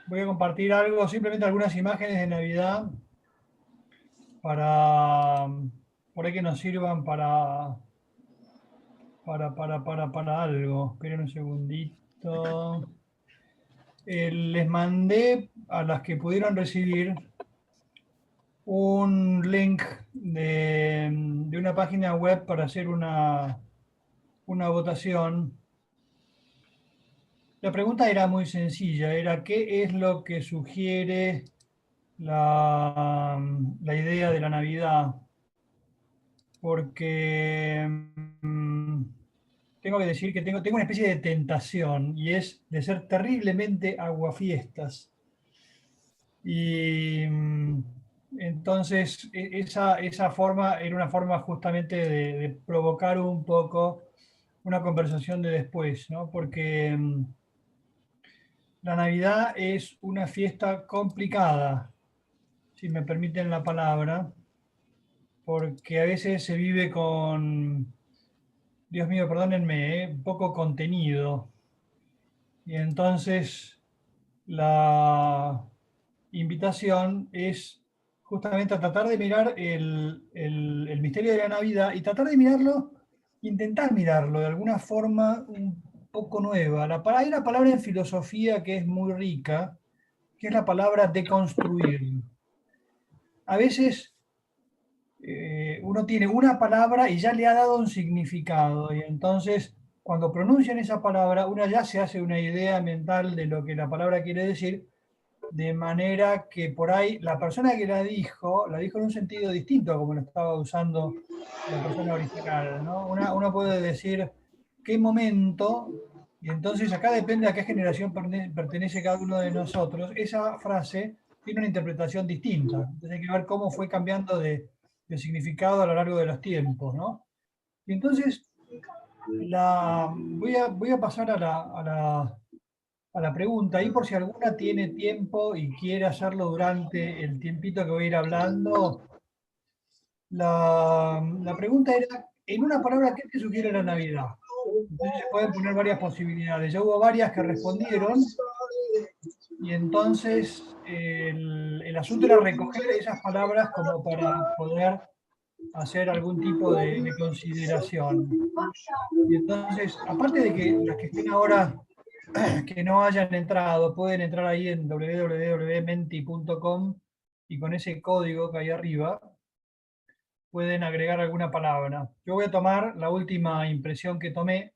Voy a compartir algo, simplemente algunas imágenes de Navidad para, por ahí que nos sirvan para algo. Esperen un segundito. Les mandé a las que pudieron recibir un link de una página web para hacer una votación. La pregunta era muy sencilla, era ¿qué es lo que sugiere la idea de la Navidad? Porque tengo que decir que tengo una especie de tentación y es de ser terriblemente aguafiestas. Y entonces esa forma era una forma justamente de provocar un poco una conversación de después, ¿no? Porque la Navidad es una fiesta complicada, si me permiten la palabra, porque a veces se vive con, Dios mío, perdónenme, poco contenido. Y entonces la invitación es justamente a tratar de mirar el misterio de la Navidad y tratar de mirarlo, intentar mirarlo de alguna forma un poco nueva. Hay una palabra en filosofía que es muy rica, que es la palabra deconstruir. A veces uno tiene una palabra y ya le ha dado un significado, y entonces cuando pronuncian esa palabra, uno ya se hace una idea mental de lo que la palabra quiere decir, de manera que por ahí la persona que la dijo en un sentido distinto a como lo estaba usando la persona original, ¿no? Uno puede decir qué momento, y entonces acá depende a qué generación pertenece cada uno de nosotros, esa frase tiene una interpretación distinta. Entonces hay que ver cómo fue cambiando de significado a lo largo de los tiempos, ¿no? Y entonces voy a pasar a la pregunta, y por si alguna tiene tiempo y quiere hacerlo durante el tiempito que voy a ir hablando, la pregunta era, en una palabra, ¿qué te sugiere la Navidad? Entonces se pueden poner varias posibilidades. Ya hubo varias que respondieron, y entonces el asunto era recoger esas palabras como para poder hacer algún tipo de consideración. Y entonces, aparte de que las que estén ahora que no hayan entrado, pueden entrar ahí en www.menti.com y con ese código que hay arriba pueden agregar alguna palabra. Yo voy a tomar la última impresión que tomé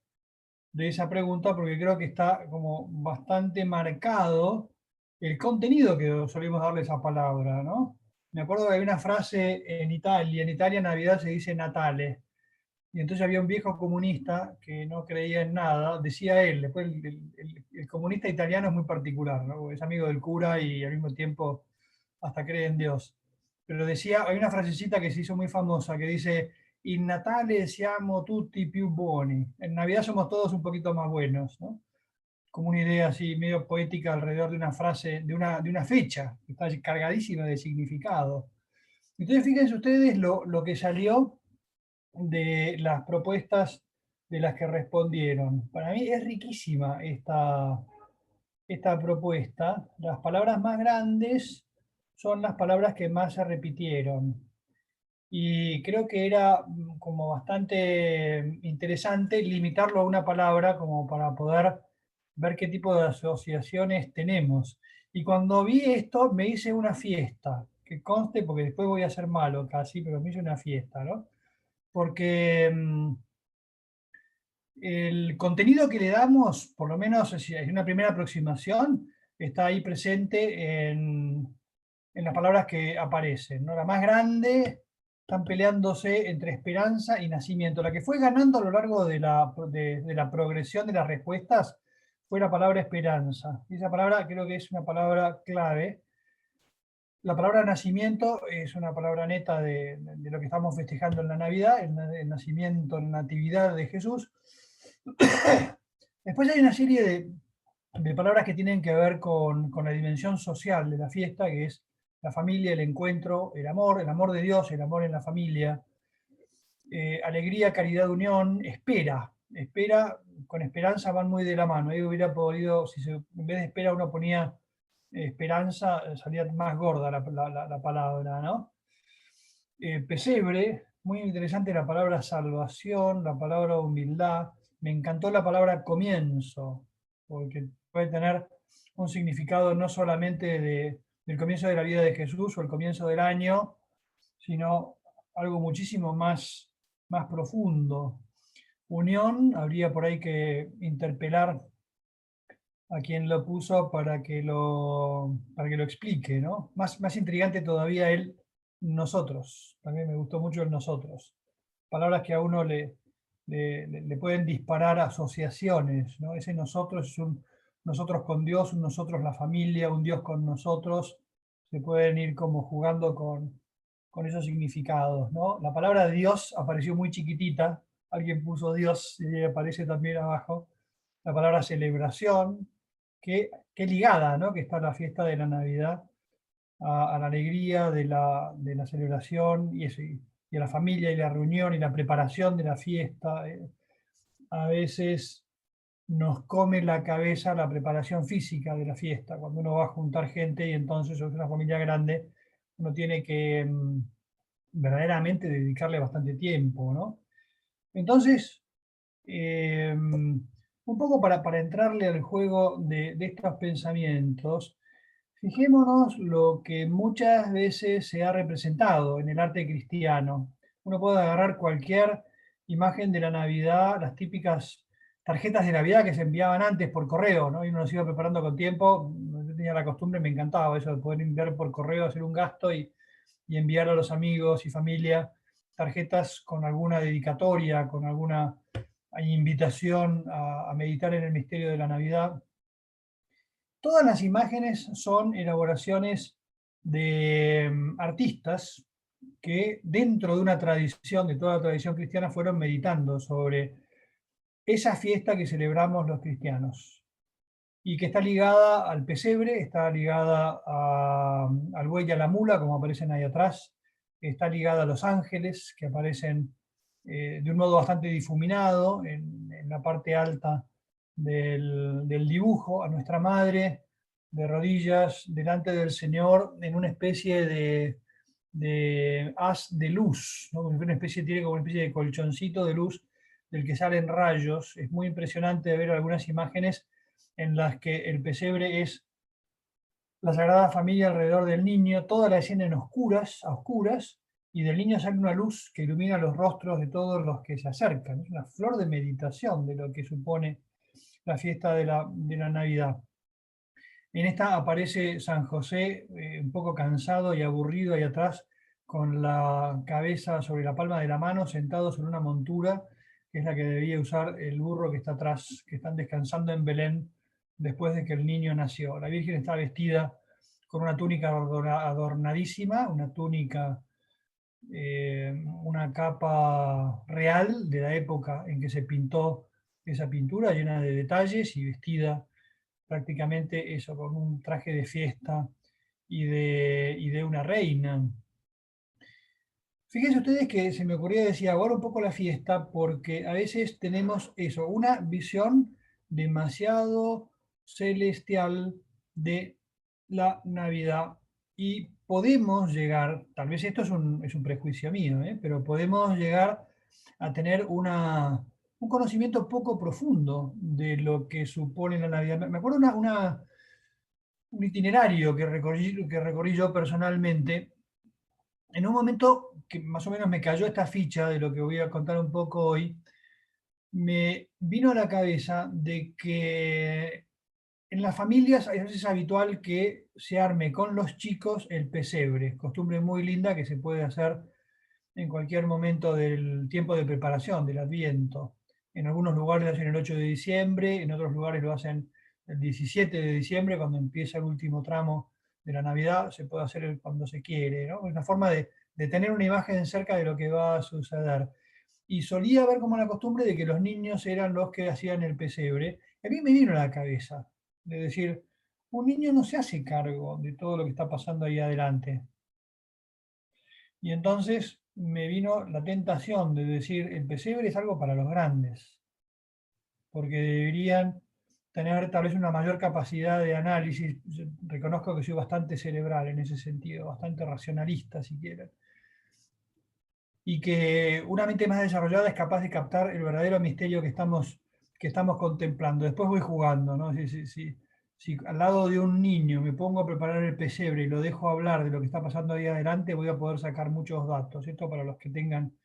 de esa pregunta porque creo que está como bastante marcado el contenido que solemos darle a esa palabra, ¿no? Me acuerdo que hay una frase en Italia Navidad se dice Natale, y entonces había un viejo comunista que no creía en nada, decía él, después el comunista italiano es muy particular, ¿no? Es amigo del cura y al mismo tiempo hasta cree en Dios. Pero decía, hay una frasecita que se hizo muy famosa que dice, In Natale siamo tutti più buoni. En Navidad somos todos un poquito más buenos, ¿no? Como una idea así medio poética alrededor de una frase, de una fecha, que está cargadísima de significado. Entonces fíjense ustedes lo que salió de las propuestas de las que respondieron. Para mí es riquísima esta propuesta. Las palabras más grandes son las palabras que más se repitieron. Y creo que era como bastante interesante limitarlo a una palabra como para poder ver qué tipo de asociaciones tenemos. Y cuando vi esto, me hice una fiesta, que conste, porque después voy a ser malo casi, pero me hice una fiesta, ¿no? Porque el contenido que le damos, por lo menos si es una primera aproximación, está ahí presente en las palabras que aparecen, ¿no? La más grande están peleándose entre esperanza y nacimiento. La que fue ganando a lo largo de la progresión de las respuestas fue la palabra esperanza. Y esa palabra creo que es una palabra clave. La palabra nacimiento es una palabra neta de lo que estamos festejando en la Navidad, el nacimiento, la natividad de Jesús. Después hay una serie de palabras que tienen que ver con la dimensión social de la fiesta, que es la familia, el encuentro, el amor de Dios, el amor en la familia, alegría, caridad, unión, espera. Espera, con esperanza van muy de la mano. Ahí hubiera podido, si en vez de espera uno ponía esperanza, salía más gorda la palabra, ¿no? Pesebre, muy interesante la palabra salvación, la palabra humildad. Me encantó la palabra comienzo, porque puede tener un significado no solamente del comienzo de la vida de Jesús o el comienzo del año, sino algo muchísimo más profundo. Unión, habría por ahí que interpelar a quien lo puso para que lo explique, ¿no? Más intrigante todavía el nosotros. También me gustó mucho el nosotros. Palabras que a uno le pueden disparar asociaciones, ¿no? Ese nosotros es un nosotros con Dios, un nosotros la familia, un Dios con nosotros. Se pueden ir como jugando con esos significados, ¿no? La palabra Dios apareció muy chiquitita. Alguien puso Dios y aparece también abajo. La palabra celebración, qué ligada, ¿no? Que está la fiesta de la Navidad a la alegría de la celebración y, eso, y a la familia y la reunión y la preparación de la fiesta. A veces nos come la cabeza la preparación física de la fiesta, cuando uno va a juntar gente y entonces es una familia grande, uno tiene que verdaderamente dedicarle bastante tiempo, ¿no? Entonces, un poco para entrarle al juego de estos pensamientos, fijémonos lo que muchas veces se ha representado en el arte cristiano. Uno puede agarrar cualquier imagen de la Navidad, las típicas tarjetas de Navidad que se enviaban antes por correo, ¿no? Y uno los iba preparando con tiempo. Yo tenía la costumbre, me encantaba eso de poder enviar por correo, hacer un gasto y enviar a los amigos y familia tarjetas con alguna dedicatoria, con alguna invitación a meditar en el misterio de la Navidad. Todas las imágenes son elaboraciones de artistas que dentro de una tradición, de toda la tradición cristiana, fueron meditando sobre esa fiesta que celebramos los cristianos y que está ligada al pesebre, está ligada al buey y a la mula, como aparecen ahí atrás, está ligada a los ángeles, que aparecen de un modo bastante difuminado en la parte alta del dibujo, a nuestra madre de rodillas delante del Señor en una especie de haz de luz, ¿no? Una especie, tiene como una especie de colchoncito de luz del que salen rayos. Es muy impresionante ver algunas imágenes en las que el pesebre es la Sagrada Familia alrededor del niño, toda la escena en oscuras, a oscuras, y del niño sale una luz que ilumina los rostros de todos los que se acercan. Es una flor de meditación de lo que supone la fiesta de la Navidad. En esta aparece San José, un poco cansado y aburrido ahí atrás, con la cabeza sobre la palma de la mano, sentado sobre una montura, que es la que debía usar el burro que está atrás, que están descansando en Belén después de que el niño nació. La Virgen está vestida con una túnica adornadísima, una túnica, una capa real de la época en que se pintó esa pintura, llena de detalles y vestida prácticamente eso, con un traje de fiesta y de una reina. Fíjense ustedes que se me ocurría decir ahora un poco la fiesta, porque a veces tenemos eso, una visión demasiado celestial de la Navidad y podemos llegar, tal vez esto es un prejuicio mío, pero podemos llegar a tener un conocimiento poco profundo de lo que supone la Navidad. Me acuerdo un itinerario que recorrí yo personalmente en un momento que más o menos me cayó esta ficha de lo que voy a contar un poco hoy. Me vino a la cabeza de que en las familias a veces es habitual que se arme con los chicos el pesebre, costumbre muy linda que se puede hacer en cualquier momento del tiempo de preparación, del Adviento. En algunos lugares lo hacen el 8 de diciembre, en otros lugares lo hacen el 17 de diciembre, cuando empieza el último tramo de la Navidad, se puede hacer cuando se quiere, ¿no? Es una forma de tener una imagen cerca de lo que va a suceder. Y solía haber como la costumbre de que los niños eran los que hacían el pesebre. Y a mí me vino a la cabeza de decir, un niño no se hace cargo de todo lo que está pasando ahí adelante. Y entonces me vino la tentación de decir, el pesebre es algo para los grandes, porque deberían tener tal vez una mayor capacidad de análisis. Yo reconozco que soy bastante cerebral en ese sentido, bastante racionalista, si quieren. Y que una mente más desarrollada es capaz de captar el verdadero misterio que estamos contemplando. Después voy jugando, ¿no? Si al lado de un niño me pongo a preparar el pesebre y lo dejo hablar de lo que está pasando ahí adelante, voy a poder sacar muchos datos. Esto para los que tengan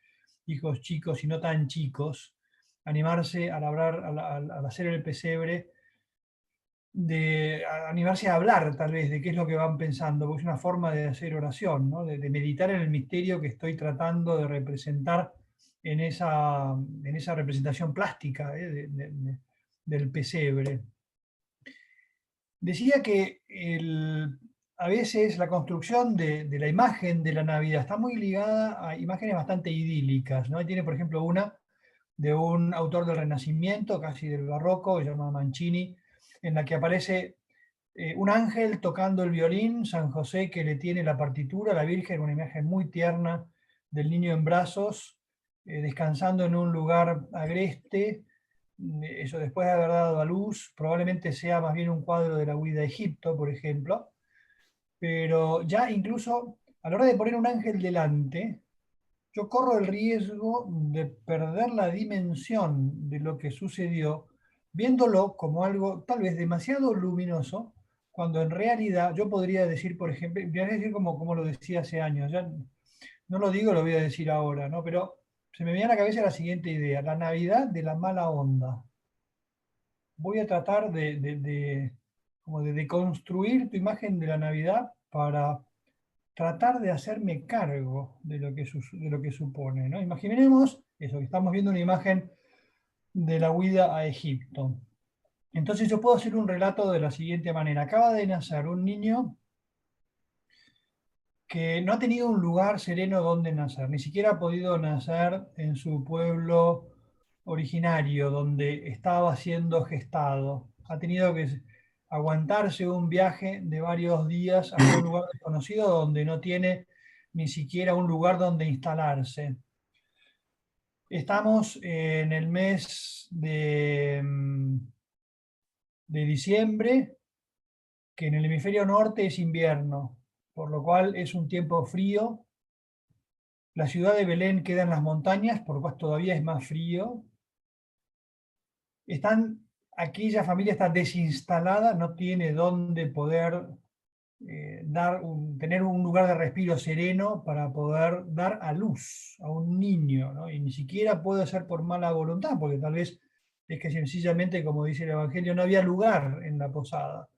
hijos chicos y no tan chicos, animarse al hablar, al hacer el pesebre, de animarse a hablar tal vez de qué es lo que van pensando, porque es una forma de hacer oración, ¿no? De meditar en el misterio que estoy tratando de representar en esa representación plástica, del pesebre. Decía que a veces la construcción de la imagen de la Navidad está muy ligada a imágenes bastante idílicas, ¿no? Ahí tiene, por ejemplo, una de un autor del Renacimiento, casi del Barroco, que se llama Mancini, en la que aparece un ángel tocando el violín, San José que le tiene la partitura, la Virgen, una imagen muy tierna del niño en brazos, descansando en un lugar agreste, eso después de haber dado a luz, probablemente sea más bien un cuadro de la huida a Egipto, por ejemplo, pero ya incluso a la hora de poner un ángel delante, yo corro el riesgo de perder la dimensión de lo que sucedió, viéndolo como algo tal vez demasiado luminoso, cuando en realidad yo podría decir, por ejemplo, voy a decir como lo decía hace años, ya no lo digo, lo voy a decir ahora, ¿no? Pero se me viene a la cabeza la siguiente idea: la Navidad de la mala onda. Voy a tratar como de deconstruir tu imagen de la Navidad para tratar de hacerme cargo de lo que supone, ¿no? Imaginemos eso, que estamos viendo una imagen de la huida a Egipto. Entonces yo puedo hacer un relato de la siguiente manera. Acaba de nacer un niño que no ha tenido un lugar sereno donde nacer, ni siquiera ha podido nacer en su pueblo originario, donde estaba siendo gestado. Ha tenido que aguantarse un viaje de varios días hasta un lugar desconocido donde no tiene ni siquiera un lugar donde instalarse. Estamos en el mes de diciembre, que en el hemisferio norte es invierno, por lo cual es un tiempo frío. La ciudad de Belén queda en las montañas, por lo cual todavía es más frío. Aquella familia está desinstalada, no tiene dónde poder tener un lugar de respiro sereno para poder dar a luz a un niño, ¿no? Y ni siquiera puede ser por mala voluntad, porque tal vez es que sencillamente, como dice el Evangelio, no había lugar en la posada.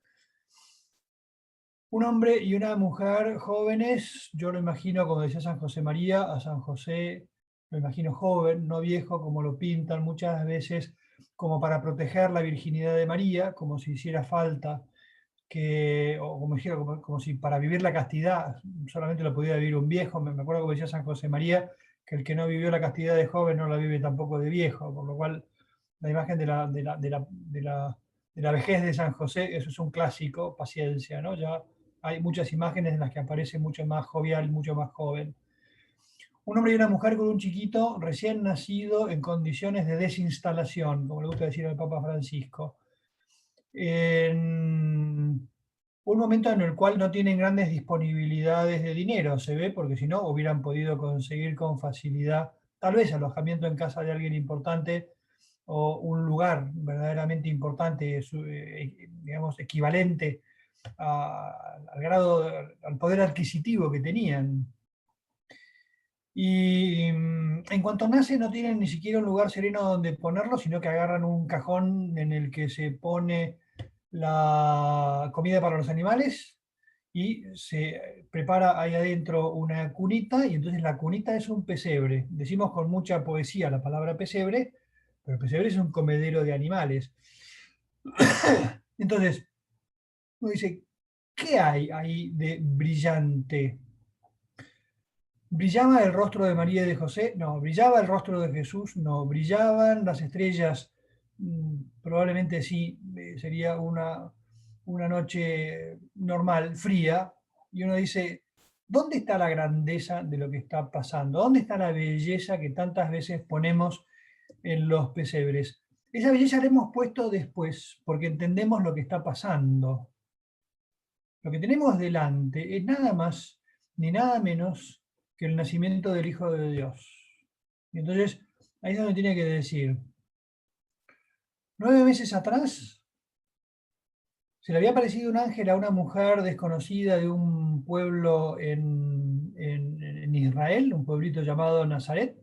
Un hombre y una mujer jóvenes, yo lo imagino, como decía San José María, a San José lo imagino joven, no viejo, como lo pintan muchas veces, como para proteger la virginidad de María, como si hiciera falta o como dijera, como si para vivir la castidad solamente lo pudiera vivir un viejo. Me acuerdo como decía San José María, que el que no vivió la castidad de joven no la vive tampoco de viejo, por lo cual la imagen de la vejez de San José, eso es un clásico, paciencia, ¿no? Ya hay muchas imágenes en las que aparece mucho más jovial, mucho más joven. Un hombre y una mujer con un chiquito recién nacido en condiciones de desinstalación, como le gusta decir al Papa Francisco. En un momento en el cual no tienen grandes disponibilidades de dinero, se ve, porque si no hubieran podido conseguir con facilidad tal vez alojamiento en casa de alguien importante o un lugar verdaderamente importante, digamos, equivalente al grado, al poder adquisitivo que tenían. Y en cuanto nace no tienen ni siquiera un lugar sereno donde ponerlo, sino que agarran un cajón en el que se pone la comida para los animales y se prepara ahí adentro una cunita, y entonces la cunita es un pesebre. Decimos con mucha poesía la palabra pesebre, pero el pesebre es un comedero de animales. Entonces, uno dice, ¿qué hay ahí de brillante? ¿Brillaba el rostro de María y de José? No. ¿Brillaba el rostro de Jesús? No. ¿Brillaban las estrellas? Probablemente sí. Sería una noche normal, fría, y uno dice, ¿dónde está la grandeza de lo que está pasando? ¿Dónde está la belleza que tantas veces ponemos en los pesebres? esa belleza la hemos puesto después, porque entendemos lo que está pasando. Lo que tenemos delante es nada más ni nada menos que el nacimiento del Hijo de Dios. Y entonces, ahí es donde tiene que decir, 9 meses atrás se le había aparecido un ángel a una mujer desconocida de un pueblo en Israel, un pueblito llamado Nazaret,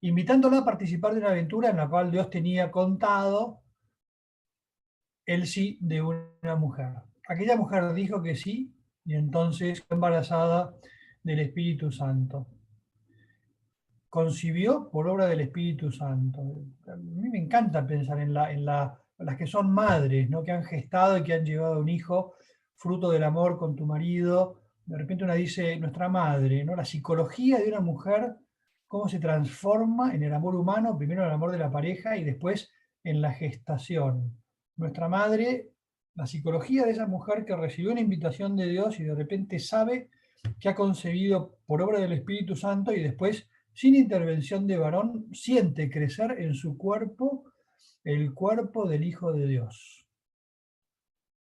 invitándola a participar de una aventura en la cual Dios tenía contado el sí de una mujer. Aquella mujer dijo que sí y entonces fue embarazada del Espíritu Santo. Concibió por obra del Espíritu Santo. A mí me encanta pensar en las que son madres, ¿no? Que han gestado y que han llevado un hijo fruto del amor con tu marido. De repente una dice, nuestra madre, ¿no? La psicología de una mujer, cómo se transforma en el amor humano, primero en el amor de la pareja y después en la gestación. Nuestra madre, la psicología de esa mujer que recibió una invitación de Dios y de repente sabe que ha concebido por obra del Espíritu Santo y después sin intervención de varón, siente crecer en su cuerpo el cuerpo del Hijo de Dios.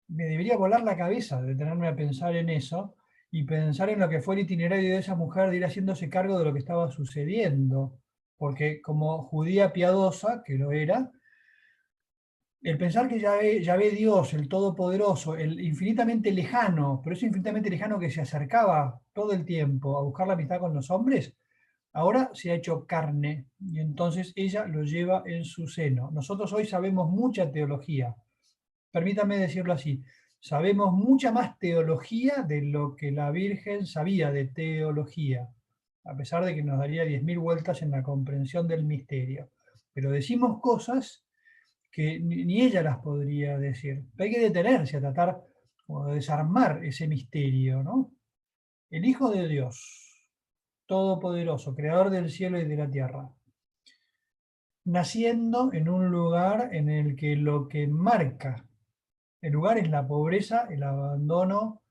Me debería volar la cabeza detenerme a pensar en eso y pensar en lo que fue el itinerario de esa mujer de ir haciéndose cargo de lo que estaba sucediendo. Porque como judía piadosa, que lo era, el pensar que Yahvé Dios, el Todopoderoso, el infinitamente lejano, pero ese infinitamente lejano que se acercaba todo el tiempo a buscar la amistad con los hombres, ahora se ha hecho carne y entonces ella lo lleva en su seno. Nosotros hoy sabemos mucha teología, permítame decirlo así, sabemos mucha más teología de lo que la Virgen sabía de teología, a pesar de que nos daría 10.000 vueltas en la comprensión del misterio. Pero decimos cosas que ni ella las podría decir. Hay que detenerse a tratar o de desarmar ese misterio, ¿no? El Hijo de Dios, Todopoderoso, Creador del cielo y de la tierra, naciendo en un lugar en el que lo que marca el lugar es la pobreza, el abandono,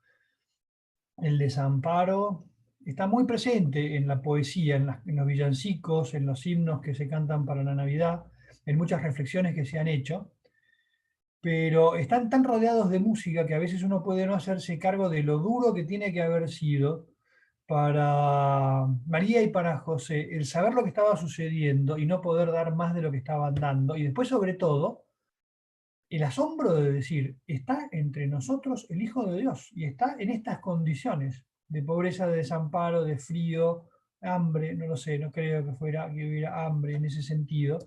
el desamparo. Está muy presente en la poesía, en los villancicos, en los himnos que se cantan para la Navidad, en muchas reflexiones que se han hecho, pero están tan rodeados de música que a veces uno puede no hacerse cargo de lo duro que tiene que haber sido para María y para José el saber lo que estaba sucediendo y no poder dar más de lo que estaban dando. Y después, sobre todo, el asombro de decir, está entre nosotros el Hijo de Dios y está en estas condiciones de pobreza, de desamparo, de frío, hambre, no lo sé, no creo que hubiera hambre en ese sentido,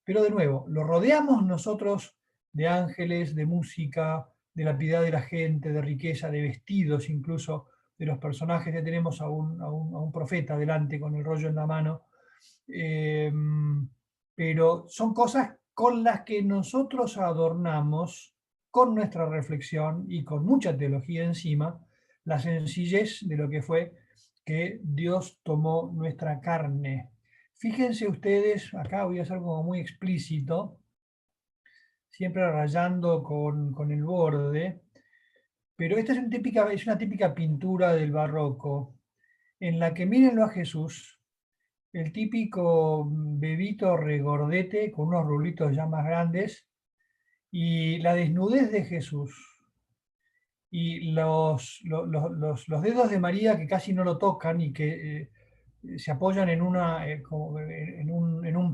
pero de nuevo, lo rodeamos nosotros de ángeles, de música, de la piedad de la gente, de riqueza, de vestidos incluso de los personajes. Ya tenemos a un profeta delante con el rollo en la mano, eh, pero son cosas con las que nosotros adornamos con nuestra reflexión y con mucha teología encima la sencillez de lo que fue que Dios tomó nuestra carne. Fíjense ustedes, acá voy a ser como muy explícito, siempre rayando con el borde, pero esta es una típica pintura del barroco, en la que mírenlo a Jesús, el típico bebito regordete con unos rulitos ya más grandes, y la desnudez de Jesús, y los dedos de María que casi no lo tocan y que se apoyan en un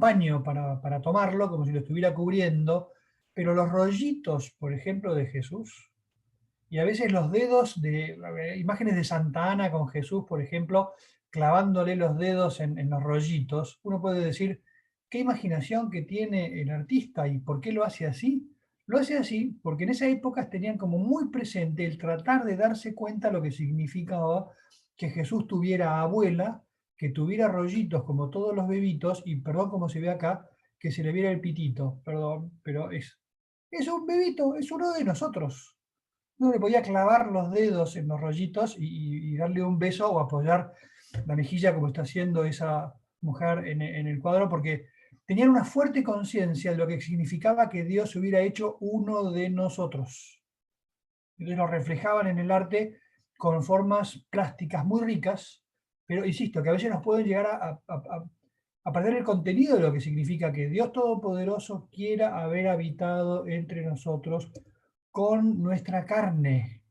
paño para tomarlo, como si lo estuviera cubriendo, pero los rollitos, por ejemplo, de Jesús, y a veces los dedos de imágenes de Santa Ana con Jesús, por ejemplo, clavándole los dedos en los rollitos, uno puede decir, qué imaginación que tiene el artista y por qué lo hace así. Lo hace así porque en esa época tenían como muy presente el tratar de darse cuenta lo que significaba que Jesús tuviera abuela, que tuviera rollitos como todos los bebitos, y perdón como se ve acá, que se le viera el pitito, perdón, pero es un bebito, es uno de nosotros. Uno le podía clavar los dedos en los rollitos y darle un beso o apoyar la mejilla como está haciendo esa mujer en el cuadro, porque tenían una fuerte conciencia de lo que significaba que Dios se hubiera hecho uno de nosotros. Entonces lo reflejaban en el arte con formas plásticas muy ricas, pero insisto, que a veces nos pueden llegar a perder el contenido de lo que significa que Dios Todopoderoso quiera haber habitado entre nosotros con nuestra carne.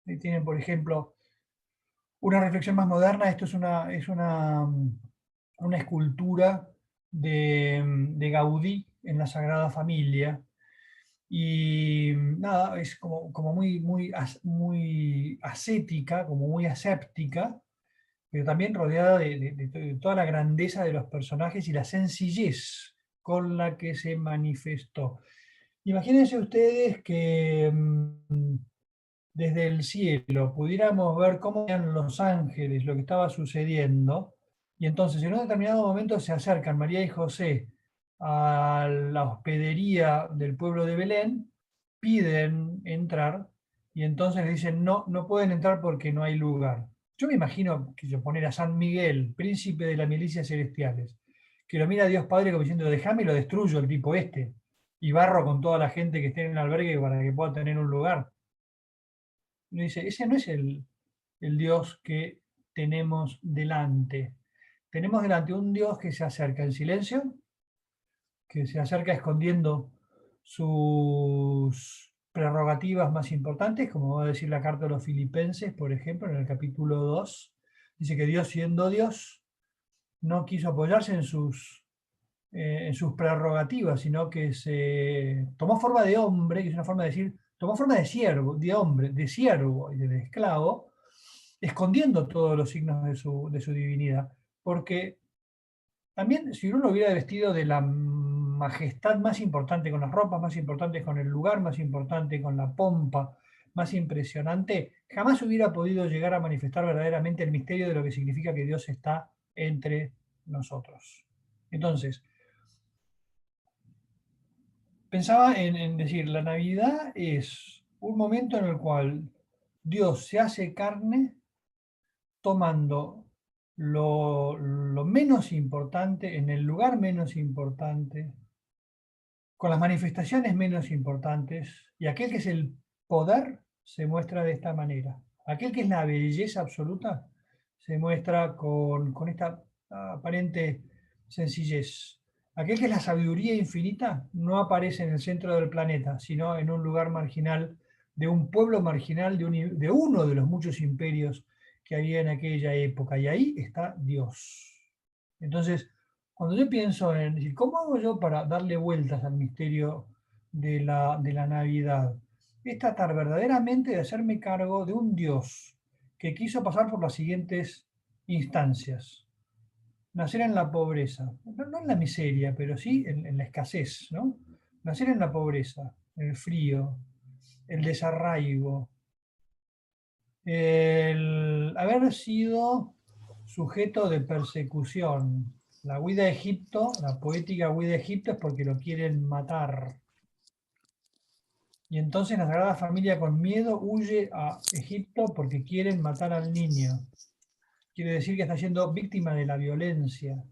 Ahí tienen, por ejemplo, una reflexión más moderna. Esto es una escultura de Gaudí en la Sagrada Familia. Y nada, es como muy ascética, como muy aséptica, pero también rodeada de toda la grandeza de los personajes y la sencillez con la que se manifestó. Imagínense ustedes que desde el cielo pudiéramos ver cómo eran los ángeles, lo que estaba sucediendo, y entonces en un determinado momento se acercan María y José a la hospedería del pueblo de Belén, piden entrar, y entonces le dicen, no, no pueden entrar porque no hay lugar. Yo me imagino que yo poner a San Miguel, príncipe de las milicias celestiales, que lo mira a Dios Padre como diciendo, déjame y lo destruyo el tipo este, y barro con toda la gente que esté en el albergue para que pueda tener un lugar. Uno dice, ese no es el Dios que tenemos delante. Tenemos delante un Dios que se acerca en silencio, que se acerca escondiendo sus prerrogativas más importantes, como va a decir la carta de los Filipenses, por ejemplo, en el capítulo 2. Dice que Dios, siendo Dios, no quiso apoyarse en sus prerrogativas, sino que se tomó forma de hombre, que es una forma de decir, tomó forma de siervo, de hombre, de siervo y de esclavo, escondiendo todos los signos de su divinidad. Porque también si uno lo hubiera vestido de la majestad más importante, con las ropas más importantes, con el lugar más importante, con la pompa más impresionante, jamás hubiera podido llegar a manifestar verdaderamente el misterio de lo que significa que Dios está entre nosotros. Entonces, pensaba en decir, la Navidad es un momento en el cual Dios se hace carne tomando lo menos importante, en el lugar menos importante, con las manifestaciones menos importantes, y aquel que es el poder se muestra de esta manera. Aquel que es la belleza absoluta se muestra con esta aparente sencillez. Aquel que es la sabiduría infinita no aparece en el centro del planeta, sino en un lugar marginal, de un pueblo marginal, de uno de los muchos imperios que había en aquella época. Y ahí está Dios. Entonces, cuando yo pienso en decir, ¿cómo hago yo para darle vueltas al misterio de la Navidad? Es tratar verdaderamente de hacerme cargo de un Dios que quiso pasar por las siguientes instancias. Nacer en la pobreza, no en la miseria, pero sí en la escasez, ¿no? Nacer en la pobreza, en el frío, el desarraigo, el haber sido sujeto de persecución. La huida a Egipto, la poética huida a Egipto es porque lo quieren matar. Y entonces la Sagrada Familia con miedo huye a Egipto porque quieren matar al niño. Quiere decir que está siendo víctima de la violencia.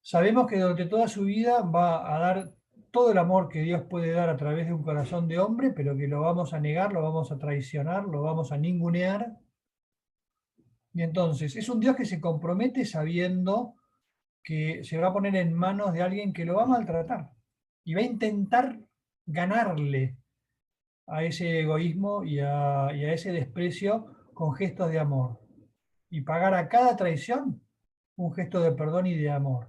Sabemos que durante toda su vida va a dar todo el amor que Dios puede dar a través de un corazón de hombre, pero que lo vamos a negar, lo vamos a traicionar, lo vamos a ningunear. Y entonces es un Dios que se compromete sabiendo que se va a poner en manos de alguien que lo va a maltratar y va a intentar ganarle a ese egoísmo y a ese desprecio con gestos de amor y pagar a cada traición un gesto de perdón y de amor.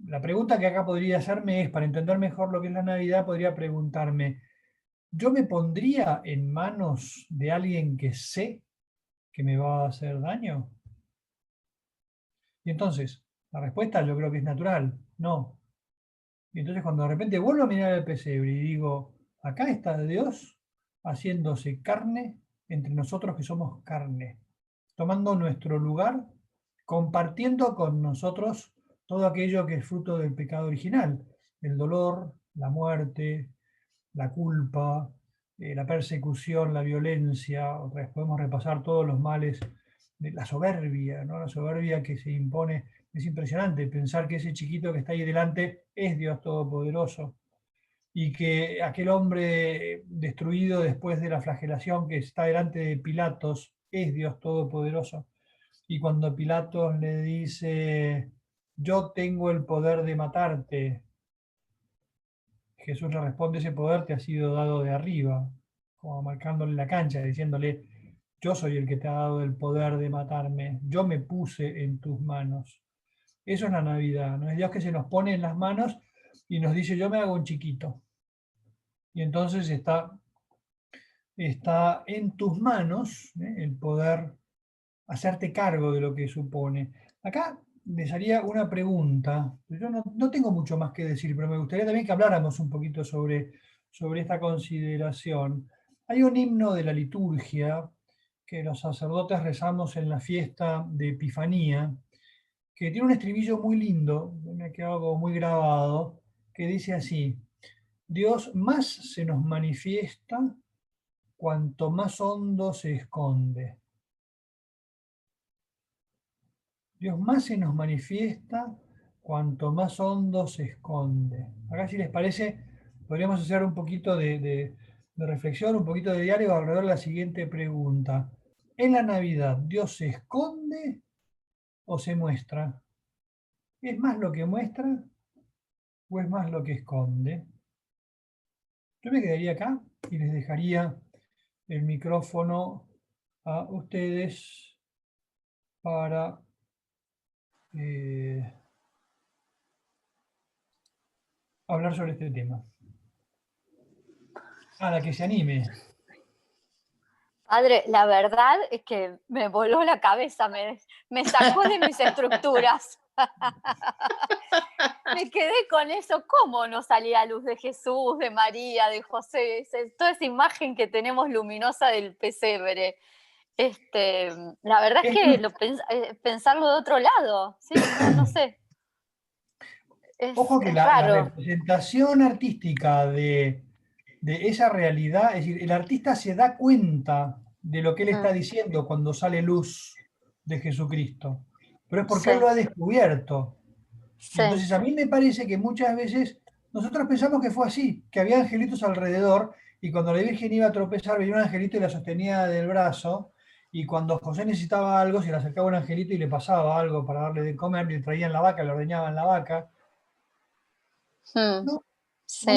La pregunta que acá podría hacerme es, para entender mejor lo que es la Navidad, podría preguntarme, ¿yo me pondría en manos de alguien que sé que me va a hacer daño? Y entonces, la respuesta yo creo que es natural, no. Y entonces cuando de repente vuelvo a mirar el pesebre y digo, acá está Dios haciéndose carne entre nosotros que somos carne, tomando nuestro lugar, compartiendo con nosotros todo aquello que es fruto del pecado original, el dolor, la muerte, la culpa, la persecución, la violencia. Otra vez podemos repasar todos los males de la soberbia, ¿no? La soberbia que se impone. Es impresionante pensar que ese chiquito que está ahí delante es Dios Todopoderoso y que aquel hombre destruido después de la flagelación que está delante de Pilatos es Dios Todopoderoso. Y cuando Pilatos le dice, yo tengo el poder de matarte, Jesús le responde, ese poder te ha sido dado de arriba, como marcándole la cancha, diciéndole, yo soy el que te ha dado el poder de matarme, yo me puse en tus manos. Eso es la Navidad, ¿no? Es Dios que se nos pone en las manos y nos dice, yo me hago un chiquito. Y entonces está en tus manos, el poder hacerte cargo de lo que supone. Acá les haría una pregunta. Yo no tengo mucho más que decir, pero me gustaría también que habláramos un poquito sobre esta consideración. Hay un himno de la liturgia que los sacerdotes rezamos en la fiesta de Epifanía, que tiene un estribillo muy lindo, me ha quedado como muy grabado, que dice así: Dios más se nos manifiesta cuanto más hondo se esconde. Dios más se nos manifiesta cuanto más hondo se esconde. Acá, si les parece, podríamos hacer un poquito de reflexión, un poquito de diálogo alrededor de la siguiente pregunta. ¿En la Navidad Dios se esconde o se muestra? ¿Es más lo que muestra o es más lo que esconde? Yo me quedaría acá y les dejaría el micrófono a ustedes para eh, hablar sobre este tema. A la que se anime. Padre, la verdad es que me voló la cabeza, me sacó de mis estructuras. Me quedé con eso, ¿cómo no salía luz de Jesús, de María, de José? Toda esa imagen que tenemos luminosa del pesebre. La verdad es que pensarlo de otro lado, sí, no sé. Ojo que Es la raro. representación artística de esa realidad, es decir, el artista se da cuenta de lo que él está Mm, diciendo cuando sale luz de Jesucristo, pero es porque él sí, lo ha descubierto. Y sí. entonces a mí me parece que muchas veces nosotros pensamos que fue así, que había angelitos alrededor y cuando la Virgen iba a tropezar venía un angelito y la sostenía del brazo y cuando José necesitaba algo se le acercaba un angelito y le pasaba algo para darle de comer, le traían la vaca, le ordeñaban la vaca. Mm, No, no, sí,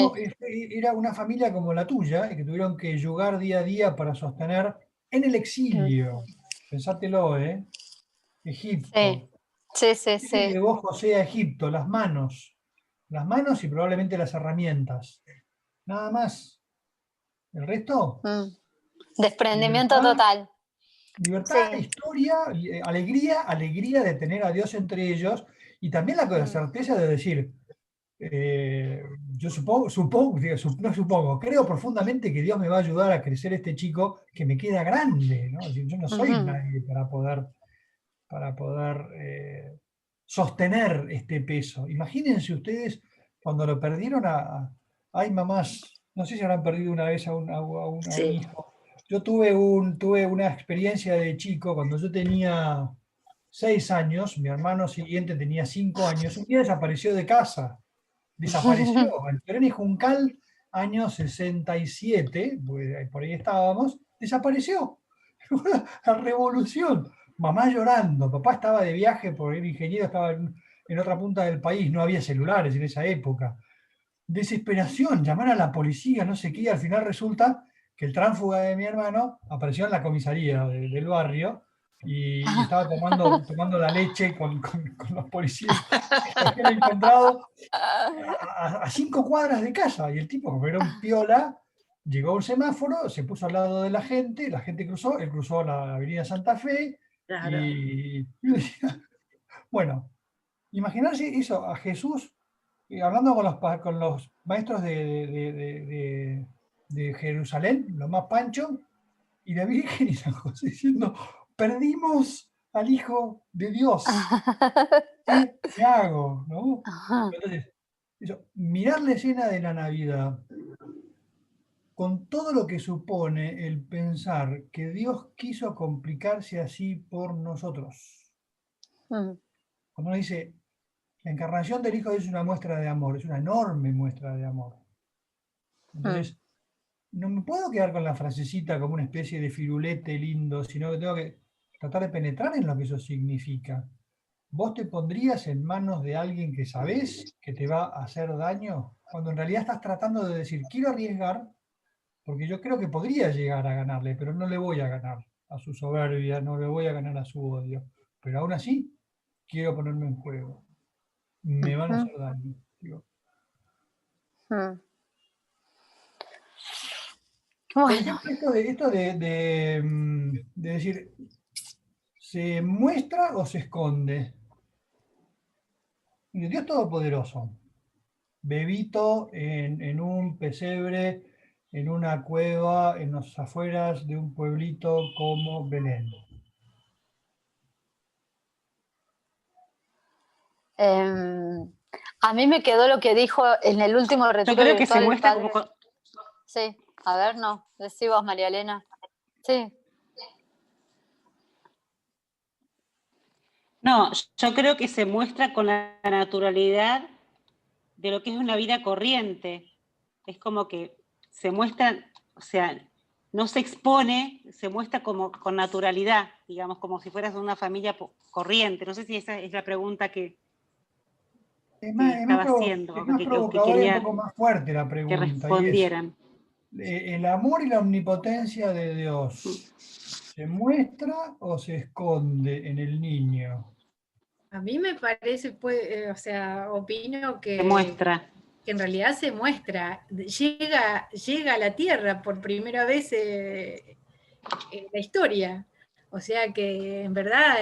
era una familia como la tuya, que tuvieron que yugar día a día para sostener en el mm, exilio. Pensátelo, ¿eh? sí, Egipto. sí, sí, ¿Qué te sí. llevó José a Egipto? Las manos y probablemente las herramientas. Nada más. El resto, Mm. Desprendimiento libertad, total. libertad, Sí. historia, alegría, alegría de tener a Dios entre ellos y también la Mm, certeza de decir, yo no supongo, creo profundamente que Dios me va a ayudar a crecer este chico que me queda grande, ¿no? Es decir, yo no soy ujú. nadie para poder sostener este peso. Imagínense ustedes cuando lo perdieron hay mamás, no sé si habrán perdido una vez a un Sí. hijo. Yo tuve una experiencia de chico cuando yo tenía 6 años, mi hermano siguiente tenía 5 años, un día desapareció de casa, desapareció, en Perón y Juncal, año 67, pues, por ahí estábamos, desapareció. La revolución. Mamá llorando, papá estaba de viaje porque el ingeniero estaba en otra punta del país, no había celulares en esa época. Desesperación, llamar a la policía, no sé qué, y al final resulta que el tránsfuga de mi hermano apareció en la comisaría del barrio y estaba tomando la leche con los policías que lo habían encontrado a 5 cuadras de casa. Y el tipo, como era un piola, llegó a un semáforo, se puso al lado de la gente cruzó, él cruzó la avenida Santa Fe Claro. y yo decía, bueno, imaginarse eso a Jesús hablando con los maestros de Jerusalén, los más pancho, y la Virgen y San José diciendo, perdimos al Hijo de Dios, ¿qué hago? ¿No? Entonces, mirar la escena de la Navidad con todo lo que supone el pensar que Dios quiso complicarse así por nosotros. Mm, Cuando uno dice, la encarnación del Hijo de Dios es una muestra de amor, es una enorme muestra de amor. mm, Entonces, no me puedo quedar con la frasecita como una especie de firulete lindo, sino que tengo que tratar de penetrar en lo que eso significa. ¿Vos te pondrías en manos de alguien que sabés que te va a hacer daño? Cuando en realidad estás tratando de decir, quiero arriesgar, porque yo creo que podría llegar a ganarle, pero no le voy a ganar a su soberbia, no le voy a ganar a su odio. Pero aún así, quiero ponerme en juego. Me van a Ujú, hacer daño. Digo. mm. Por Bueno, ejemplo, de decir, ¿se muestra o se esconde? Mire, Dios Todopoderoso, bebito en un pesebre, en una cueva, en las afueras de un pueblito como Belén. em, a mí me quedó lo que dijo en el último Yo retiro creo que se virtual el muestra padre. Sí, a ver, no, decí vos, María Elena. Sí. No, yo creo que se muestra con la naturalidad de lo que es una vida corriente. Es como que se muestra, o sea, no se expone, se muestra como con naturalidad, digamos, como si fueras de una familia corriente. No sé si esa es la pregunta que estaba haciendo, Es o más que provocadora y un quería poco más fuerte la que pregunta, y es, respondieran. ¿el amor y la omnipotencia de Dios se muestra o se esconde en el niño? A mí me parece, o sea, opino Se muestra. que en realidad se muestra, llega a la Tierra por primera vez en la historia. O sea que en verdad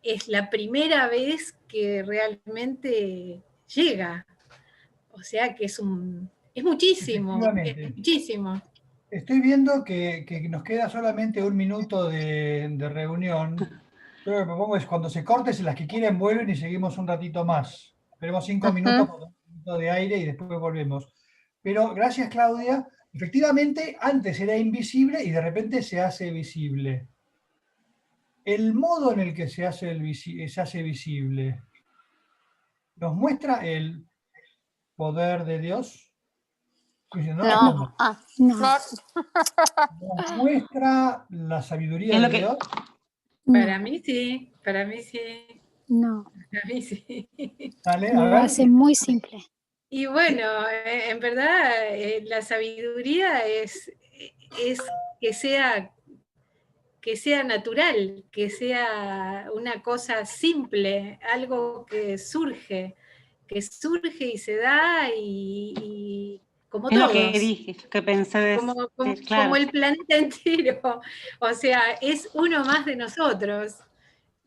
es la primera vez que realmente llega. O sea que es muchísimo, es Efectivamente. muchísimo. Estoy viendo que nos queda solamente un minuto de reunión. Yo lo que propongo es cuando se corte, si las que quieren vuelven y seguimos un ratito más. Esperemos 5 minutos Ujú. por un minuto de aire y después volvemos. Pero gracias, Claudia. Efectivamente, antes era invisible y de repente se hace visible. El modo en el que se hace visible nos muestra el poder de Dios. No responda. No, ah, No, no, Nos muestra la sabiduría Es lo de que, Dios. Para no, mí sí, para mí sí, no. para mí sí. Dale, a Lo ver. hace muy simple. Y bueno, en verdad la sabiduría es que sea natural, que sea una cosa simple, algo que surge y se da y como es lo que todos, dije, que pensé decir, como claro. el planeta entero. O sea, es uno más de nosotros.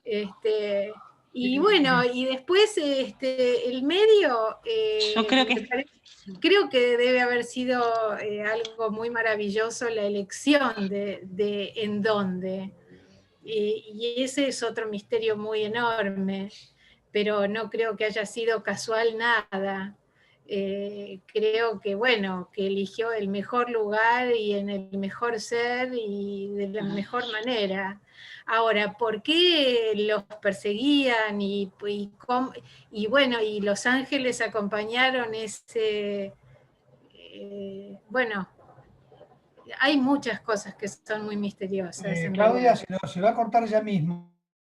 Este, y bueno, y después el medio, Yo creo me que creo que debe haber sido algo muy maravilloso la elección de en dónde. Y ese es otro misterio muy enorme, pero no creo que haya sido casual nada. Creo que, bueno, que eligió el mejor lugar y en el mejor ser y de la mejor manera. Ahora, ¿por qué los perseguían y bueno, y los ángeles acompañaron bueno, hay muchas cosas que son muy misteriosas en Claudia, realidad. se va a cortar ya mismo.